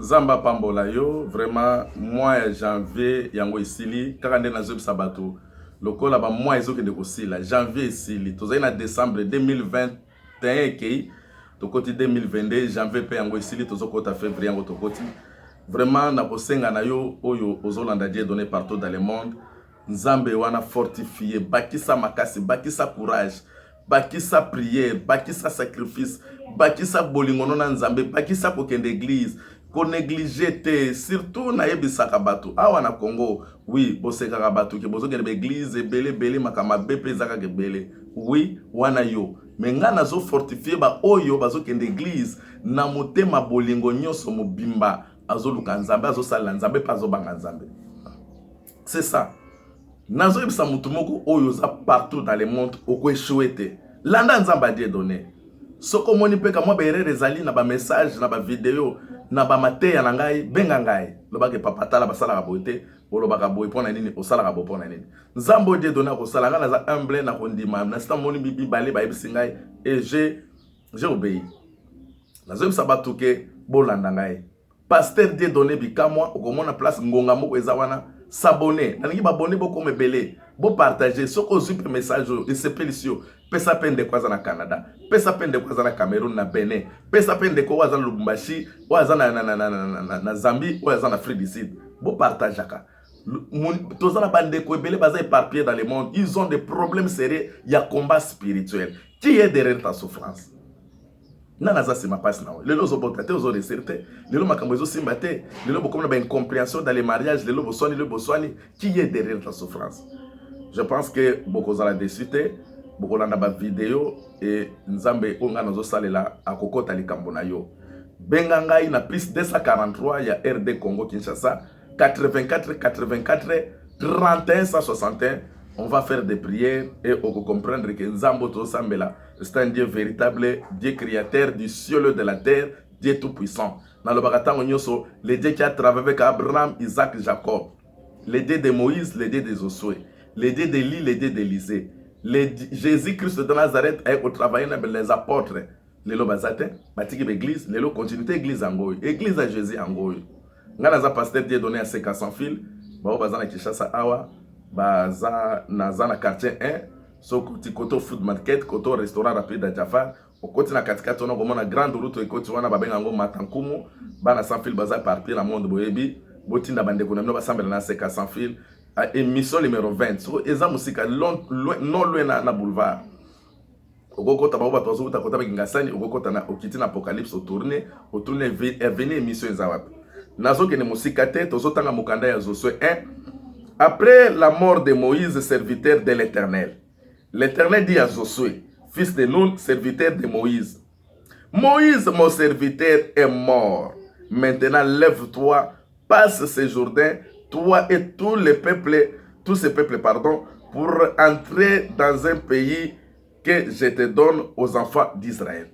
Zamba pambola yo, vraiment, mois janvier, yango isili, kakande na zob sabato, lokola ba mois ezoke de kosila, janvier isili, tozali na décembre 2021 kei, tokoti 2022, janvier pe yango isili, tozokota février yango tokoti, vraiment, na kosenga na yo, oyo, ozolanda die donné partout dans le monde, Nzambe wana fortifié, bakisa makasi, bakisa courage, bakisa prière, bakisa sacrifice, bakisa bolingono na Nzambe, bakisa kokende église, ko négliger te, surtout na yebisaka bato. Awa na Congo, oui, bosekaka bato, ke bozo kende église, bele, makama bepe zaka ke bele. Oui, wana yo. Mais nga nazo fortifié ba oyo, bazo kende église, na motema bolingo nyonso mobimba, azo luka Nzambe, azo sala Nzambe, pa azo banga Nzambe. C'est ça. Nazo yebisa mutu moko oyo za partout dans le monde oko échoué te. Landa Nzamba die donné. Soko moni peka mwa berere ezali na ba message na ba video na ba mateya na ngai benga ngai. Lobaka papa tala basala ka boite, olobaka boy pona nini osala ka bo pona nini. Nzambo die donné ko sala nga na za humble na kondima na sta moni bibi bale ba yebisi ngai et j'ai obéi. Nazo yebisa batu ke bolanda ngai. Pasteur die donné bikamwa okomona place ngonga moko eza wana. S'abonner, nalingi babonner beaucoup me belé, bo partager, soko zupe message et se pelisio, pesa pende kwa za na Canada, pesa pende kwa za na Cameroun na Benin, pesa pende kwa za na Lubumbashi, wa za na Zambie, wa za na Afrique du Sud, bo partage ka. Toza na bande ko belé baza éparpillés dans le monde, ils ont des problèmes sérieux, il y a combat spirituel. Qui est derrière ta souffrance? Nana za sima passe na lelo zo botate zo reserte lelo makambo zo simbate lelo bokomna ba incompréhension dans les mariages lelo boswani qui est derrière ta souffrance. Je pense que beaucoup za la décité beaucoup landa ba vidéo et Nzambe onga nazo salela akokota likambo na yo benga ngai na plus 243 ya RD Congo Kinshasa 84 31 161. On va faire des prières et on va comprendre que Nzambo to sambela c'est un Dieu véritable, Dieu créateur du ciel et de la terre, Dieu tout puissant. Dans le baratango nyoso, le Dieu qui a travaillé avec Abraham, Isaac, Jacob, le Dieu de Moïse, le Dieu de Josué, le Dieu d'Élie, le Dieu d'Élysée, Jésus-Christ de Nazareth a travaillé avec les apôtres. Lelo bazate, batiki l'église, lelo continuité église angoy, église à Jésus angoy. Ngana za pasteur Dieu donné à Seka sans fil, ba bazana Kinshasa awa. Baza na quartier 1 so koti koto food market koto restaurant rapide à Jafar okoti na katikati ona komona grande route ekoti wana babenga ngo Matankumu bana sans fil baza partir na monde boyebi botinda bande ko na basambela na Seka sans fil émission numéro 20 so eza musika non loin na boulevard okokota ba bato zo kota bingasani okokota na okiti na apocalypse tourner venir émission eza wapi nazo kene musika te tozo tanga mukanda ya Josué 1. Après la mort de Moïse, serviteur de l'Éternel, l'Éternel dit à Josué, fils de Nun, serviteur de Moïse, Moïse, mon serviteur, est mort. Maintenant, lève-toi, passe ce Jourdain, toi et tous ces peuples, pour entrer dans un pays que je te donne aux enfants d'Israël.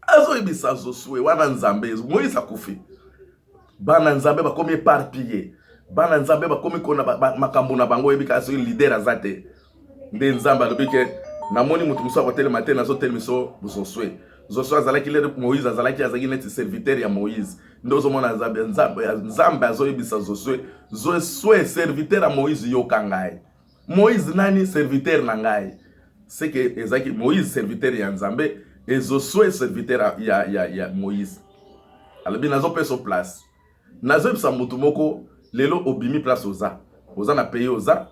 Azo ibisa Josué, wana Nzambe, Moïse a koufi. Bana Nzambe ba comme éparpillé. Bana Nzambe ba komi kona makambo na bango ebika aso leader azate nde Nzamba lobike namoni mutu muso akotele matin nazo telmiso Josué azalaki le Moïse azalaki azaki net serviteur ya Moïse ndozo mona Nzambe azo ebisa Josué serviteur ya Moïse yokangai Moïse nani serviteur na ngai c'est que ezaki Moïse serviteur ya Nzambe et Josué serviteur ya Moïse alobi nazo peso place nazo ebisa mutu moko lelo obimi place oza na pays oza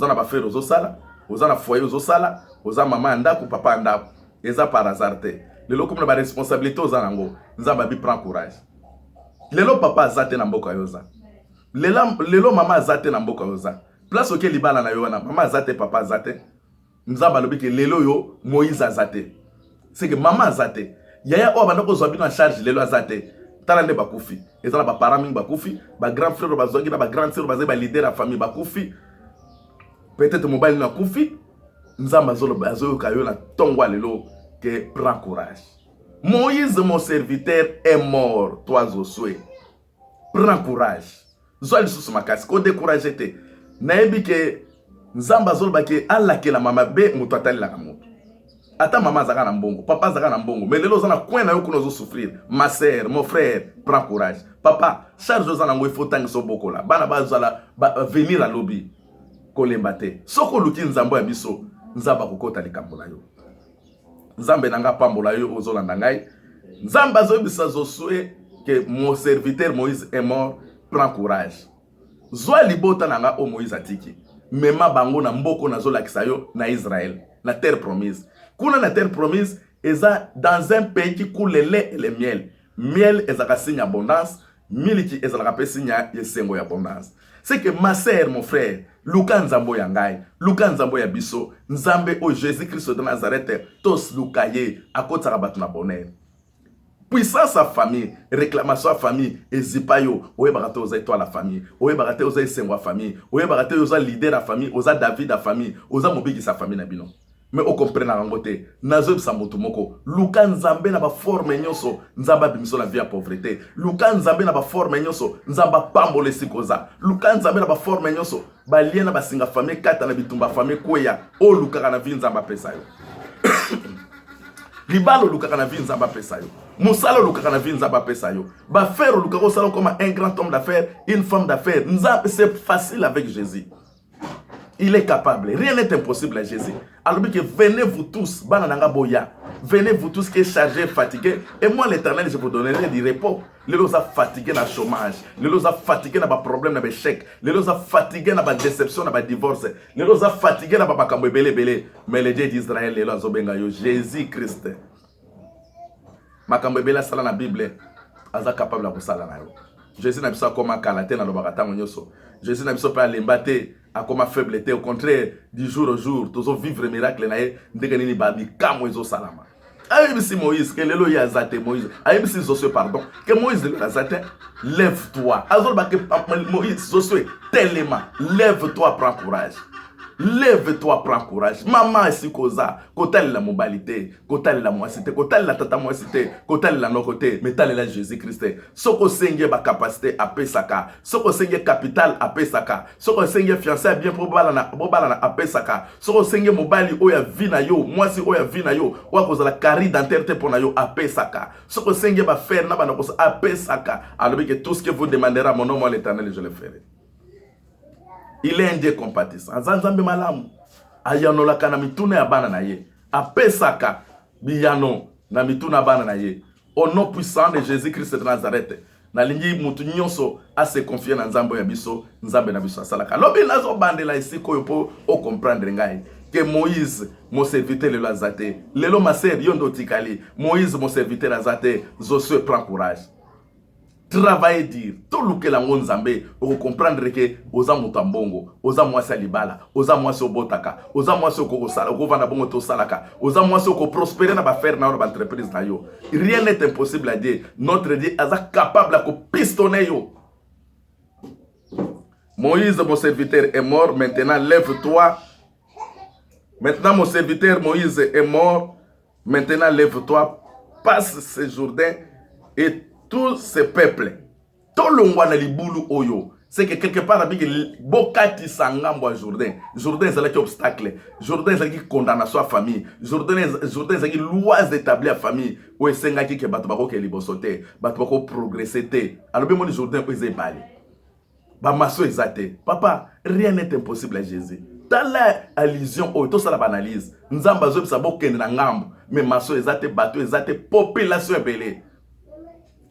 na ba frère ozo sala oza na foyer ozo sala oza mama ndako papa ndako eza par hasard te lelo comme na ba responsabilité oza nango Nzamba bi prend courage lelo papa azate na mboka yoza lelo mama azate na mboka yoza place oke libala na yo na mama azate papa azate Nzamba lobi ke lelo yo Moïse azate c'est que mama azate yaya o banda ko zwa bino en charge lelo azate talande bakufi ezala ba parents mingi bakufi ba grand frère bazongi na ba grande sœur bazé ba leader la famille bakufi peut-être mobile na kufi Nzamba zolo bazo kayo na tongwa lelo que prends courage. Moïse mon serviteur est mort, toi Josué. Prends courage. Zoi lisusu makasi ko décourager te. Nayebi ke Nzamba zolo ba ke Allah ke la mama be mutu atali la kamutu. Ata maman zaka na mbongo, papa zaka na mbongo, mais lelo zana coin na yo kuno zo souffrir. Ma sœur, mon frère, prends courage. Papa, charge zana ngo ifo tangi so boko la. Bana bazala venir à lobby. Kolemba te. Soko luki nzambo ya biso, nzamba kokota likambo na yo. Nzambe nanga pambola yo ozolanda ngai. Nzamba zo bisa zo soué que mon serviteur Moïse est mort, prends courage. Zwa libota nanga o Moïse atiki. Mema bango na mboko na zo lakisa yo na Israël, na terre promise. Kuna na terre promise, eza dans un pays qui coule le lait et le miel. Miel ezaka signe abondance, miliki ezaka pe signe yesengo ya abondance. C'est que ma sœur, mon frère, luka nzambo ya ngai, luka nzambo ya biso, nzambe o Jésus-Christ de Nazareth, tos lukaye, akotaka batu na bonheur. Puissance à famille, réclamation à famille, ezipa yo, oye barate oza toi la famille, oye barate oza esengo à famille, oye barate oza leader à famille, oza David à famille, oza mobiki sa famille na bino. Mais on comprend na rangote, nazo bisa moto moko, luka nzambe na ba forme nyonso, nzamba bimiso la vie à pauvreté, luka nzambe na ba forme nyonso, nzamba pambole sikoza, luka nzambe na ba forme nyonso, ba liena ba singa famille kata na bitumba famille koya, o luka kana vi nzamba pesa yo. Libalo luka kana vi nzamba pesa yo. Musalo luka kana vi nzamba pesa yo. Ba faire luka ko salo comme un grand homme d'affaires, une femme d'affaires. Nzamba c'est facile avec Jésus. Il est capable. Rien n'est impossible à Jésus. Alors que venez vous tous, banananga boya. Venez vous tous qui êtes chargés, fatigués. Et moi l'Éternel, je vous donnerai du repos. Les gens sont fatigués dans le chômage. Les gens sont fatigués dans les problèmes, dans les chèques. Les gens sont fatigués dans les déceptions, dans les divorces. Les gens sont fatigués dans les makambo belé. Mais les dieux d'Israël, les gens sont Jésus-Christ. Makambo belé sala na Bible. Aza capable de faire ça. Jésus n'a pas comment kalaté dans le baratango nyoso. Jésus n'a pas l'embaté à comment faibleté. Au contraire, du jour au jour, tous vivre miracle nae. Ndekani ni babi kamo izo salama. Aïbisi Moïse, que l'élo yazate Moïse. Aïbisi Josué, pardon. Que Moïse yazate, lève-toi. Azol ba que Moïse Josué, tellement, lève-toi, prends courage. Lève-toi, prends courage. Maman est koza, kotal la mobilité, kotal la moissité, kotal la tata moissité, kotal la nokoté, mais tal la Jésus-Christ. Soko senge ba capacité à pesaka, soko senge capital à pesaka, soko senge fiancé bien pour balana à pesaka, soko senge mobali oya vina yo, moi si oya vina yo, wa koza la cari d'intérêt pour na yo à pesaka, soko senge ba faire na ba na koza à pesaka, alors que tout ce que vous demanderez à mon nom, moi l'Éternel, je le ferai. Il est un Dieu compatissant. Azanzambe malamu. Ayanolaka na mituna ya bana na ye. Apesaka biyano na mituna bana na ye. Au nom puissant de Jésus-Christ de Nazareth. Na lingi mutu nyonso a se confier na nzambo ya biso, nzambe na biso asalaka. Lobi nazo bandela ici koyo po o comprendre ngai. Que Moïse, mon serviteur, le lazate. Lelo ma sœur yondo tikali. Moïse, mon serviteur, lazate. Josué, prends courage. Travailler dire tout le que la nzambe pour comprendre que oza mutambongo oza mwasi libala oza mwasi obotaka oza mwasi okosala okovanda bongo to salaka oza mwasi oko prospérer na ba faire na ba entreprise na yo. Rien n'est impossible à Dieu. Notre Dieu est capable à pistonner yo. Moïse mon serviteur est mort, maintenant lève-toi. Maintenant mon serviteur Moïse est mort, maintenant lève-toi, passe ce Jourdain et tous ces peuples, tout le monde li boulou oyo, c'est que quelque part avec bokati sangambo Jourdain. Jourdain c'est là qui obstacle, Jourdain c'est qui condamnation à famille, Jours c'est qui loi établie à famille. Ou senga qui que batu bako ke libosote, batu bako progresser te. Alors bien mon Jourdain peut se bali. Ba maso exate. Papa, rien n'est impossible à Jésus. Dans la allusion au tout ça la banalise. Nzamba zo bisa bokende na ngambo, mais maso exate batu exate population belé.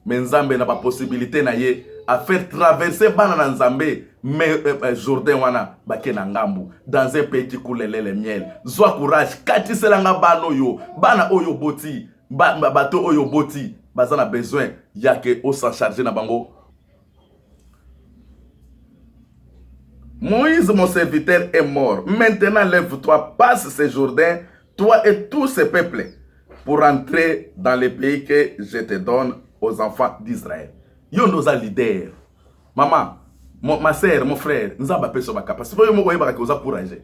Mais Nzambe n'a pas possibilité na ye à faire traverser bana Nzambe mais Jourdain wana bake na ngambu dans un pays qui coule le miel. Zwa courage kati selanga bano yo bana oyo boti bato oyo boti bazana besoin yake o s'en charger na bango. Moïse mon serviteur est mort. Maintenant lève-toi, passe ce Jourdain, toi et tous ces peuples pour entrer dans le pays que je te donne aux enfants d'Israël. Yo nos leader. Maman, ma sœur, mon frère, nous avons pas sur ma capacité. Faut yo mokoyeba ka oza courage.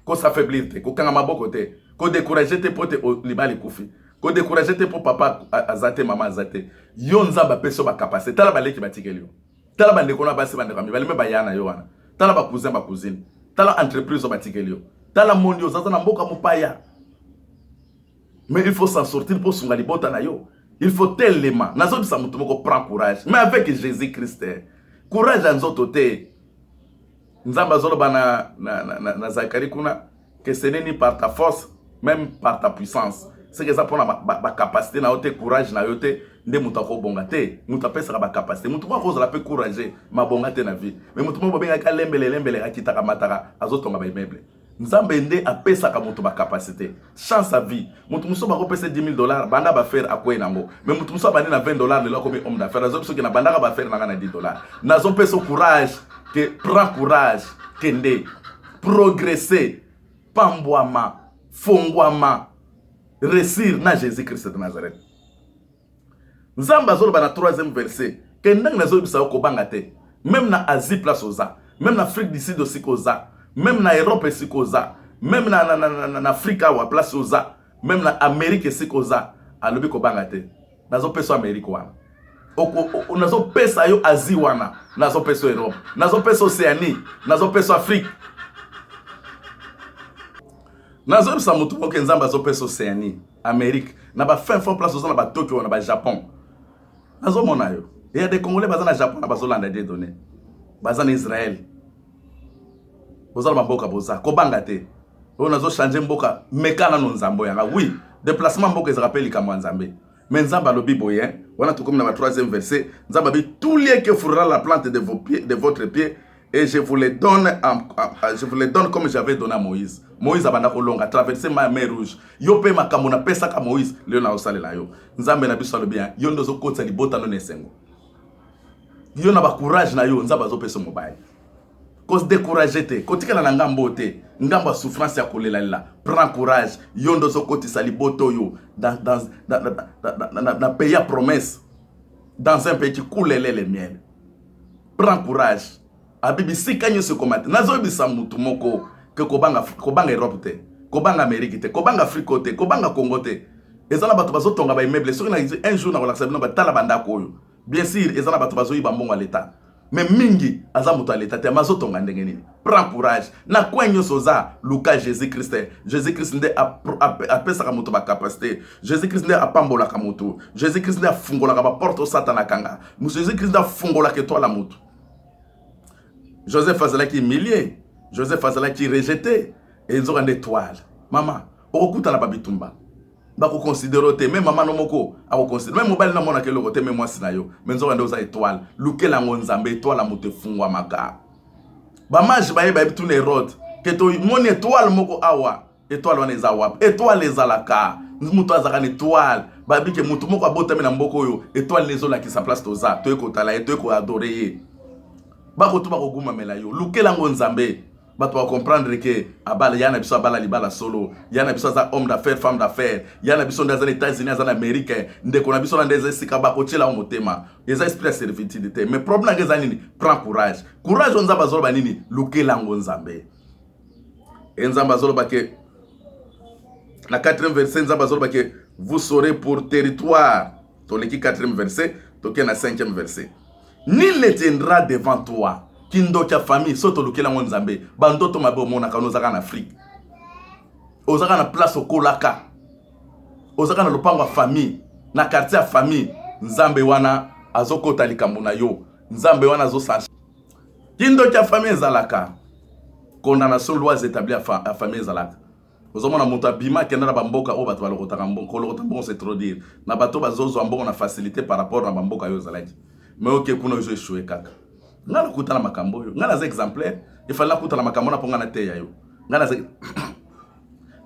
Ko s'affaiblir te, ko kanga maboko te, ko décourager te pote o libali kufi. Ko décourager te pour papa azate maman azate. Yo nous avons pas sur ma capacité. Tala baleki batikeli yo. Tala bande ko na basi bande kami, bali me bayana yo wana. Tala ba cousin ba cousine. Tala entreprise batikeli yo. Tala monde yo zaza na mboka mopaya. Mais il faut s'en sortir pour son galibota na yo. Il faut tellement. Nazo bisa mutu moko prend courage. Mais avec Jésus-Christ, courage à nzoto te. Nzamba zolo bana na Zacharie kuna que ce n'est ni par ta force, même par ta puissance. C'est que ça pour la capacité na yote courage na yote nde mutu ko bonga te. Mutu pesa ba capacité. Mutu ko cause la pe courager ma bonga te na vie. Mais mutu mo benga ka lembele akitaka mataka azotonga ba immeuble. Nzambe nde apesa ka mutu ba capacité. Chance à vie. Mutu muso ba ko pesa $10,000 banda ba faire akwe nango. Mais mutu muso ba ni na $20 le comme homme d'affaires. Azo biso ki na banda ba faire na $10. Nazo pesa courage que prend courage kende progresser pambwama fongwama réussir na Jésus-Christ de Nazareth. Nzamba zolo ba na 3e verset que ndang na zo bisa ko banga te. Même na Asie place oza, même na Afrique du Sud aussi koza, même na Europe aussi koza, même na Afrika wa place oza, même na Amérique aussi koza, alobi ko banga te. Nazo peso Amérique wana. Nazo pesa yo Asie wana, nazo peso Europe, nazo peso Océanie, nazo peso Afrique. Nazo bisa mutu ko Nzamba zo peso Océanie, Amérique, na ba fin fond place oza na ba Tokyo na ba Japon. Nazo mona yo. Il y a des Congolais basés na Japon na bazolanda des données. Basés en Israël. Bozala mboka boza ko banga te. On nazo changer mboka mekana no nzambo yanga. Oui, déplacement mboka se rappelle comme nzambe. Mais nzamba lobi boyen, on a tout comme dans le 3e verset, nzamba bi tous liens que fourra la plante de vos pieds, de votre pied, et je vous les donne comme j'avais donné à Moïse. Moïse a kolonga traverser ma mer rouge. Yo pe makambo na pesa ka Moïse, le na osalela yo. Nzambe na biso lobi bien, yo ndozo kotsa libota no nesengo. Yo na ba courage na yo, nzamba zo pesa mobile. Cause décourager te, kotika na ngambo te, ngamba souffrance ya kolela la. Prends courage, yo ndozo kotisa liboto yo dans pays à promesse. Dans un pays qui coule les miel. Prends courage. Abibi sikanyo se komate. Nazo bisa mutu moko que kobanga Europe te, kobanga Amérique te, kobanga Afrique te, kobanga Congo te. Ezana bato bazo tonga ba immeuble. Soki na un jour na relaxa bino batala banda koyo. Bien sûr, ezana bato bazo yiba mbongo à l'état. Mais mingi aza mutu à l'état te mazo tonga ndenge nini. Prends courage. Na kwenyo soza Luka Jésus-Christ. Jésus-Christ nde apesa ka mutu ba capacité. Jésus-Christ nde apambola ka mutu. Jésus-Christ nde afungola ka ba porte satana kanga. Jésus-Christ nde afungola ke toi la mutu. Joseph azala ki humilié. Joseph azala ki rejeté. Et ils ont une étoile. Maman, okuta na babitumba. Bako considérer te même maman no moko, ako considérer même mobile na mona ke lokote même moi sinayo. Mais ils ont une étoile. Lukela ngonzambe étoile la mote fungwa maka. Ba mage ba yeba bitune road. Que to mon étoile moko awa. Étoile wana ezawa. Étoile ezalaka. Mutu azaka ni étoile. Ba bi ke mutu moko abotami na mboko yo. Étoile nezola ki sa place toza. To ekotala to eko adorer. Bako to bako guma mela yo. Lukela ngonzambe. Bato va comprendre que abala yana biso abala libala solo, yana biso za homme d'affaires, femme d'affaires, yana biso dans les États-Unis, dans l'Amérique, ndeko na biso na ndeze sika ba ko chela o motema. Eza esprit de servitude. Mais problème ngeza nini? Prends courage. Courage on nzamba zolo ba nini? Lukela ngonzambe. Nzamba zolo ba ke na 4e verset nzamba zolo ba ke vous serez pour territoire. Toleki 4e verset, toke na 5e verset. Nul ne tiendra devant toi. Kindo cha famille soto lukela ngonzambe bandoto mabe omona ka nozaka na Afrique ozaka na place okolaka ozaka na lopango famille na quartier ya famille nzambe wana azokota likambo na yo nzambe wana azosange kindo cha famille ezalaka condamnation loi établie à famille ezalaka ozomona moto abima kenda na bamboka o bato balokotaka mbongo kolokota mbongo c'est trop dire na bato bazozo mbongo na facilité par rapport na bamboka yo ezalaki mais ok kuna yo échoué kaka. Ngana kutana makambo yo ngana za exemplaire ifalla kutana makambo na ponga na te yayo ngana za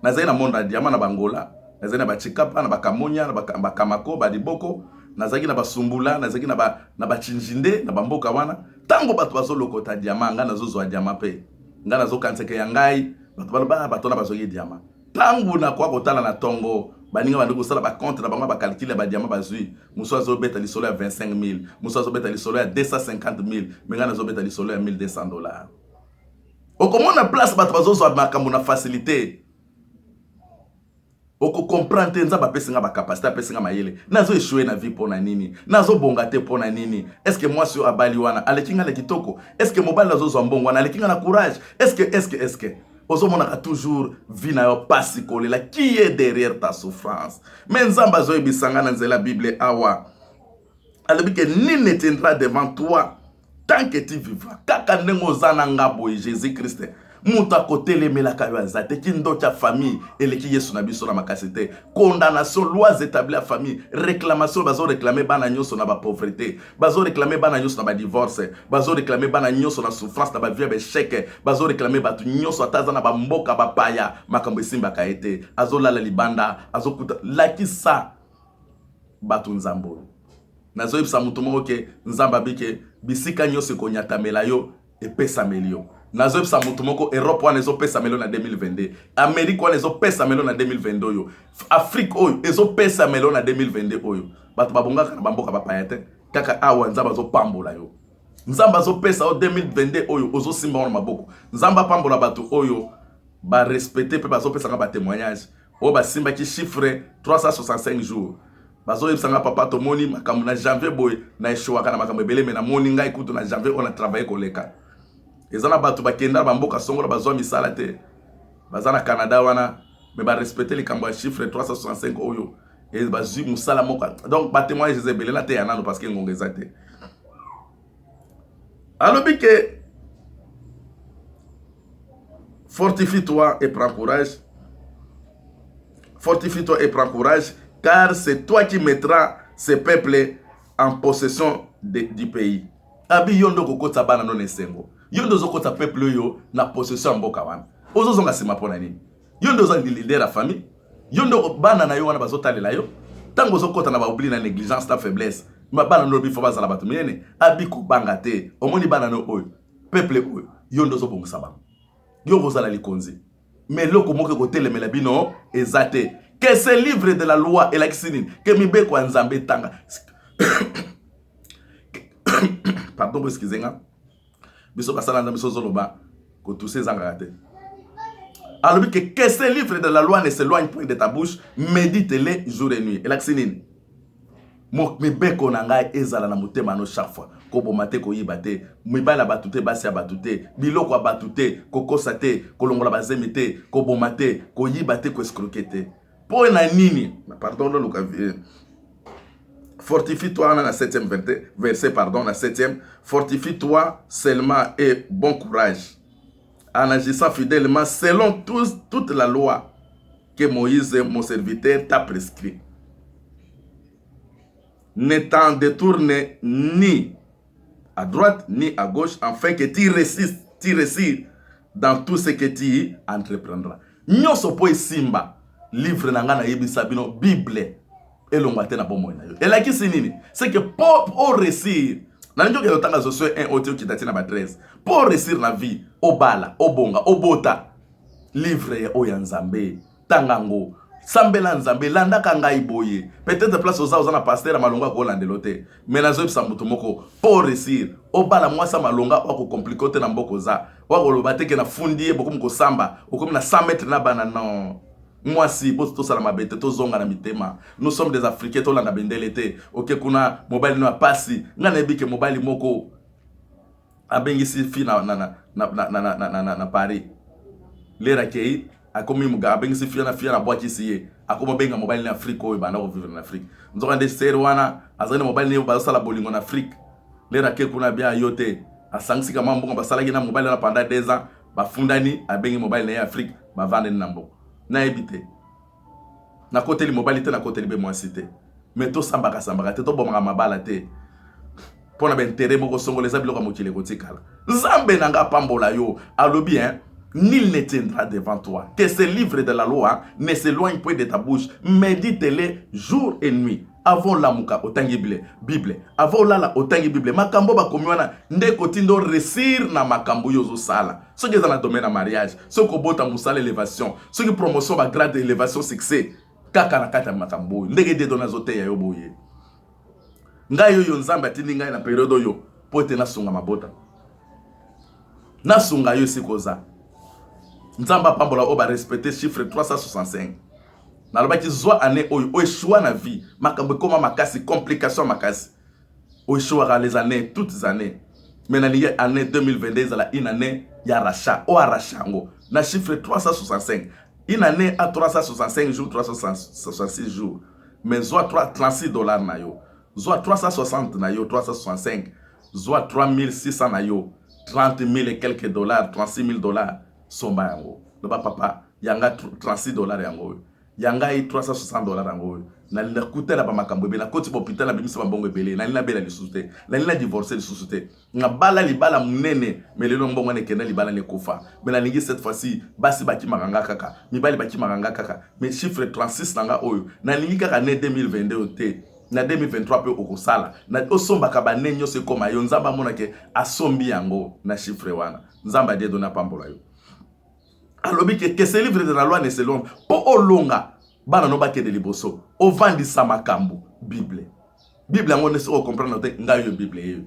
na za na monde diamant na bangola na za na bachikapa na bakamonya na bakamako badiboko na za na basumbula na za na bachinjinde na bamboka wana tango bato bazo lokota diamant ngana zo zo diamant pe ngana zo kanseke ya ngai bato balba bato na bazo ye diamant tango na kwa kotala na tongo baninga banduko sala ba compte na bango ba calculer ba diamant bazui muso azo beta li solo ya 25,000 muso azo beta li solo ya 250,000 menga azo beta li solo ya $1,200 okomona place bato bazozo makambo na facilité oko comprendre nzamba pesinga ba capacité pesinga mayele nazo échouer na vie pona nini nazo bonga te pona nini est-ce que moi sur abali wana alekinga le kitoko est-ce que mobile nazo zo mbongo wana alekinga na courage est-ce que ozomonaka toujours vie na yo pasi kolela. Qui est derrière ta souffrance? Mais nzambe azoyebisanga na nzela Bible awa alobi que nul ne tiendra devant toi tant que tu vivras. Kaka ndenge oza na nga boye Jésus-Christ muta kotelemelaka yo azate kindo cha famille eleki Yesu na biso na makasi te. Condamnation, lois établies à famille, réclamation bazo réclamer bana nyonso na ba pauvreté, bazo réclamer bana nyonso na ba divorce, bazo réclamer bana nyonso na souffrance na ba vie ba échec, bazo réclamer batu nyonso ataza na ba mboka ba paya makambo esimba ka ete azo lala libanda azo kuta lakisa batu nzambo. Nazo yebisa mutu moko ke nzamba bike bisika nyonso konyatamela yo epesameli yo. Nazo yebisa mutu moko Europe wana ezopesa melo na 2022, Amerique wana ezopesa melo na 2022 yo, Afrique oyo ezopesa melo na 2022 oyo. Batu babongaka na bamboka bapaya te, kaka awa nzamba azopambola yo. Nzamba azopesa o 2022 oyo ozosimba wana maboko. Nzamba pambola batu oyo ba respecter pe bazopesa ka ba témoignage. O ba simba ki chiffre 365 jours. Bazo yebisanga papa to moni makambo na janvier boy na eshwaka na makambo ebele me na moni ngai kutu na janvier on a travaillé koleka. Ezana batu bakenda bamboka songola bazwa misala te. Bazana Canada wana me ba respecter les kambo chiffre 365 oyo et bazwi musala moka. Donc ba témoignage ezebele na te yanano parce que ngongeza te. Alobi que fortifie-toi et prends courage. Fortifie-toi et prends courage, car c'est toi qui mettras ces peuples en possession du pays. Abi yondo kokota bana non esengo. Yondo zokota peuple yo na possession mboka wana. Ozo zonga sima pona nini? Yondo za leader la famille. Yondo bana na yo wana bazotalela yo. Tango zokota na ba oubli na négligence ta faiblesse. Ma bana no bi fo bazala batu minene. Abi ko banga te. Omoni bana no oyo. Peuple oyo. Yondo zo bongo saba. Yo kozala likonzi. Mais loko moke kotelemela bino ezate. Que ce livre de la loi et la kisinine que mibe kwa nzambe tanga. Pardon, excusez-moi. Biso basala nzambe so zoloba ko tous ces engagés. Alors que ce livre de la loi ne s'éloigne point de ta bouche, médite-le jour et nuit. Et la kisinine. Mo mibe ko nanga ezala na motema no chaque fois. Ko bomate ko yibate, mibala batute basi batute, biloko batute, ko kosate, ko longola bazemite, ko bomate, ko yibate ko escroquete. Pour na nini, pardon, fortifie-toi dans la 7e verset, pardon, la 7e, fortifie-toi seulement et bon courage, en agissant fidèlement selon toute la loi que Moïse, mon serviteur, t'a prescrit. Ne t'en détourne ni à droite ni à gauche, afin que tu réussisses dans tout ce que tu entreprendras. Nyoso po simba. Livre nanga na yebisa bino Bible elongwate na bomo na yo. Et la kisi nini? C'est que pour réussir, na njoke yo tanga Josué 1 otio kitati na ba 13. Pour réussir na vie, obala, obonga, obota. Livre ya oya nzambe, tangango, sambela nzambe landa kanga iboye. Peut-être place oza na pasteur malonga ko landelo te. Mais na zo yebisa mutu moko pour réussir, obala mwasa malonga wako compliquer na mboko za. Wako lobate ke na fundi boko mko samba, okomi na 100 mètres na bana non. Moi si posto sala mabete to zonga na mitema. Nous sommes des Africains to landa bendele te. OK kuna mobile no pasi. Ngana ebike mobile moko abengisi fi na Paris. Lera kei akomi muga abengisi fi na boîte ici. Akoma benga mobile na Afrique o bana ko vivre na Afrique. Nzoka nde ser wana azana mobile ne ba sala bolingo na Afrique. Lera ke kuna bia yote asangisi kama mbongo basala na mobile na pendant 2 ans ba fundani abengi mobile na Afrique ba vendre na mbongo. Na ebite na côté li mobile te na côté li be mwasi te mais to sambaka te to bomaka mabala te pona ben intérêt moko songoleza biloko mokile kotikala nzambe nanga pambola yo alobi hein. Nul ne tiendra devant toi. Que ce livre de la loi ne s'éloigne point de ta bouche. Médite-le jour et nuit. Avant la muka otangi Bible. Avant la otangi Bible. Makambo ba komiwana ndeko tindo réussir na makambo yozo sala. Ce qui est dans le domaine de mariage, ce qui bota musala élévation, ce qui promotion ba grade élévation succès. Kaka na kata makambo. Ndege de dona zote ya yo boye. Ngai yo nzamba tindi ngai na période yo pote na sunga mabota. Na sunga yo sikoza. Nzamba pambola oba respecter chiffre 365. Nalobaki zwa année oyo oeshua na vie, makambo koma makasi complication makasi. Oeshua les années toutes les années. Mais na liye année 2022 la une année ya rachat, o arrachango. na chiffre 365. Une année à 365 jours, 366 jours. Mais soit 36 dollars na yo. Soit 360 na yo, 365. Soit 3600 na yo. 30 000 et quelques dollars, 36 000 dollars. Somba yango. Loba papa, yanga 36 dollars yango. Yanga 360 dollars yango. Na lina kute la ba makambo be na koti hôpital na bimisa mbongo ebele na lina bela lisuté na lina divorcer lisuté nga bala libala munene melelo mbongo ne kena libala ne kufa mais na lingi cette fois-ci basi baki maganga kaka mibali baki maganga kaka mais chiffre 36 nanga oyo na lingi kaka ne 2022 te na 2023 pe okosala na osomba ka banenyo se koma yo nzamba mona ke asombi yango na chiffre wana nzamba de dona pambola yo alobi que ce livre de la loi ne se longe po olonga bana no bakende liboso ovandisa makambo bible yango ne se comprendre te ngayo bible yo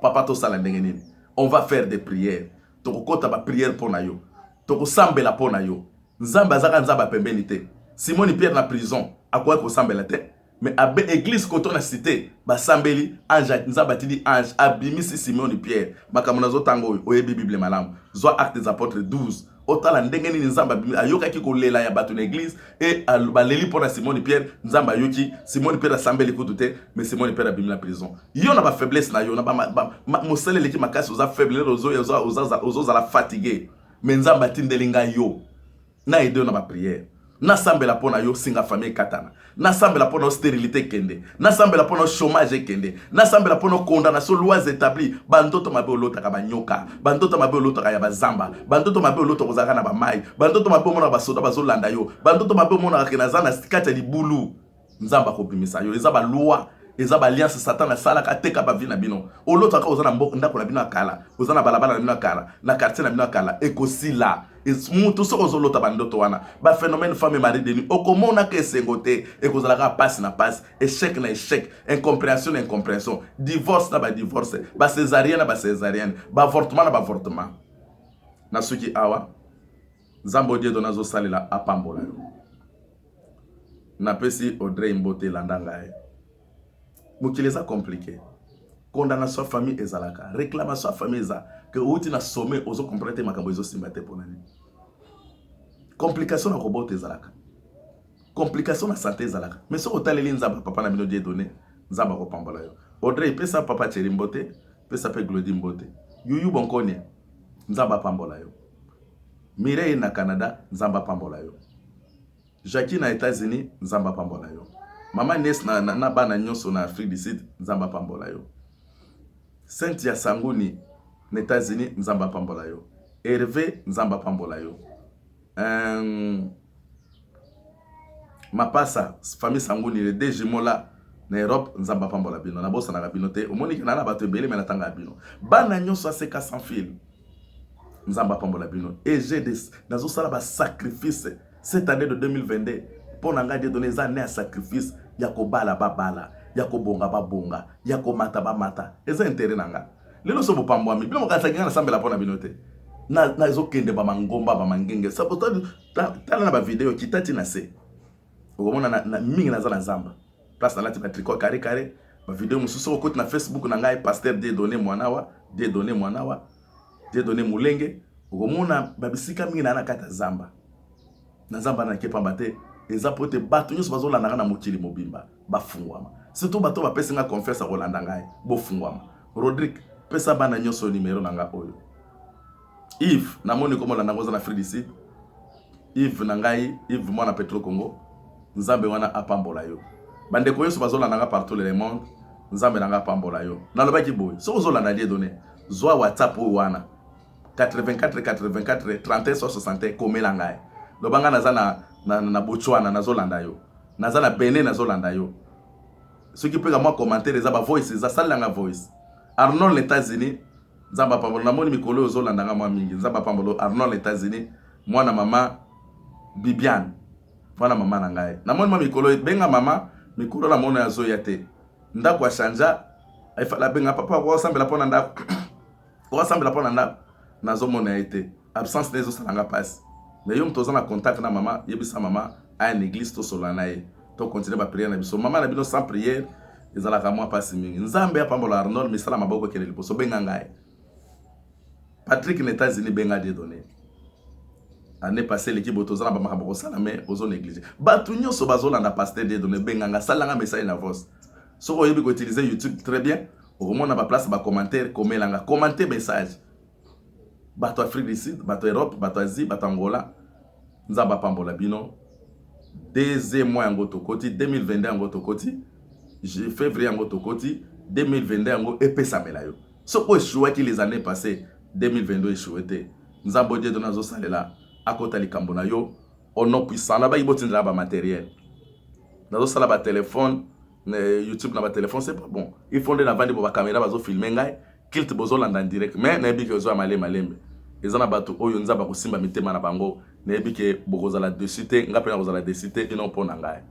papa to sala ndenge nini on va faire des prières tokokota ba prière pona yo tokosambela pona yo nzamba azaka nzamba pembeni te Simon Pierre na prison akoya kosambela te mais abe église koto na cité basambeli ange nzamba tidi ange abimisi Simon Pierre makambo nazo tango oyebi bible malamu zo actes des apôtres 12 otala ndenge nini nzamba ayoka ki kolela ya bato na église et baleli pona Simon Pierre nzamba yoki Simon Pierre asambeli kutu te mais Simon Pierre abimi na prison yo na ba faiblesse na yo na ba mosele leki makasi oza faible oza la fatigué mais nzamba tindelinga yo na aider na ba prière na sambela pona yo singa famille katana na sambela pona stérilité kende na sambela pona chômage kende na sambela pona condamnation lois établies bandoto mabe olota ka banyoka bandoto mabe olota ka ya bazamba bandoto mabe olota kozaka na ba mai bandoto mabe mona ba soda bazolanda yo bandoto mabe mona ka na zana sikata libulu nzamba ko bimisa yo eza ba loi eza ba alliance satan na sala ka teka ba vina bino olota ka ozana mboko ndako na bino akala ozana balabala na bino akala na quartier na bino akala ekosila mutu soko zolota bandoto wana ba phénomène femme mari deni okomona ke sengote ekozala passe na passe échec na échec incompréhension na incompréhension divorce na ba divorce ba césarienne na ba césarienne ba avortement na ba avortement na suki awa nzambo die donazo salela apambola yo na pesi Audrey Mbote landanga mukileza compliqué condamnation famille ezalaka réclamation famille eza que outi na sommet ozo comprendre makambo ezo simbate ponani complication na robot ezalaka complication na santé ezalaka mais so otaleli nzamba papa na bino die donné nzamba ko pambola yo Audrey pesa papa Thierry Mbote pesa pe Glody Mbote yuyu bonkoni nzamba pambola yo Mireille na Canada nzamba pambola yo Jackie na États-Unis nzamba pambola yo Mama Nes na bana nyonso na Afrique du Sud nzamba pambola yo Cynthia Sanguni na États-Unis nzamba pambola yo Hervé nzamba pambola yo Mapasa famille Sanguni les deux jumeaux là na Europe nzamba pambola bino na bosa na bino te omoni ke na bato ebele mais na tanga bino bana nyonso aseka sans fil nzamba pambola bino et j'ai des nazo sala ba sacrifice cette année de 2022 pour nanga de donner za ne sacrifice ya ko bala babala ya ko bonga babonga ya ko mata ba mata eza intérêt nanga lelo so bo pambo ami bilo mokasa ngana sambela pona binote na zo kende ba mangomba ba mangenge sapoto tala na ba video kitati na se okomona na mingi na za na zamba place na lati ba tricot carré carré ba video mususu ko na Facebook na ngai pasteur de donner mwanawa de donner mulenge okomona ba bisika mingi na kata zamba na zamba na kepamba te eza pote bato nyonso bazolanda na mokili mobimba bafungwama surtout bato bapesi nga confiance akolanda ngai bofungwama Rodrigue pesa bana nyonso numéro nanga oyo Yves namoni komolanda ngoza na Afrique du Sud Yves na ngai Yves mwana Petro Congo nzambe wana apambola yo bandeko nyonso bazolanda nga partout le monde nzambe nanga apambola yo nalobaki boy so ozolanda die donné zwa WhatsApp oyo wana 84 84 31 60 komela ngai lobanga naza na Botswana nazolanda yo naza na Benin nazolanda yo ce qui peut moi commenter les aba voice za salanga voice Arnold les États-Unis nzamba pambolo namoni mikolo ozolanda nga mwa mingi nzamba pambolo Arnold les États-Unis mwana mama Bibiane mwana mama na ngai namoni mwa mikolo benga mama mikolo na mono yazo yate ndako achanja ifala benga papa ko sambela pona ndako ko sambela pona ndako nazo mona ete absence nezo salanga passe mais yom toza na contact na mama yebisa mama a une église to solana ye to continuer ba prière na biso mama na bino sans prière ezala ka moi passe mingi nzambe ya pambola Arnold misala maboko kele liposo benga ngai Patrick na États-Unis benga de donner année passée l'équipe otozana ba makabo sala mais ozo négliger batu nyonso bazolanda pasteur de donner benganga salanga message na voix soko yebi ko utiliser YouTube très bien okomona ba place ba commentaire komelanga commenter message bato Afrique du Sud bato Europe bato Asie bato Angola nzaba pambola bino deuxième mois yango tokoti 2022 yango tokoti février yango tokoti 2022 yango epesamela yo soko échoué qui les années passées 2022 échoué te nzambo Dieu dona zo salela akota likambo na yo ono puissant na ba ibotindela ba matériel nazo sala ba téléphone YouTube na ba téléphone c'est pas bon il faut de la vendre ba caméra bazo filmer ngai kilt bozo landa en direct mais na yebi ke zo malembe ezana bato oyo nzaba ko simba mitema na bango na yebi ke bokozala dessus te ngape na kozala dessus te ino pona ngai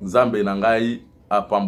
nzambe na ngai apam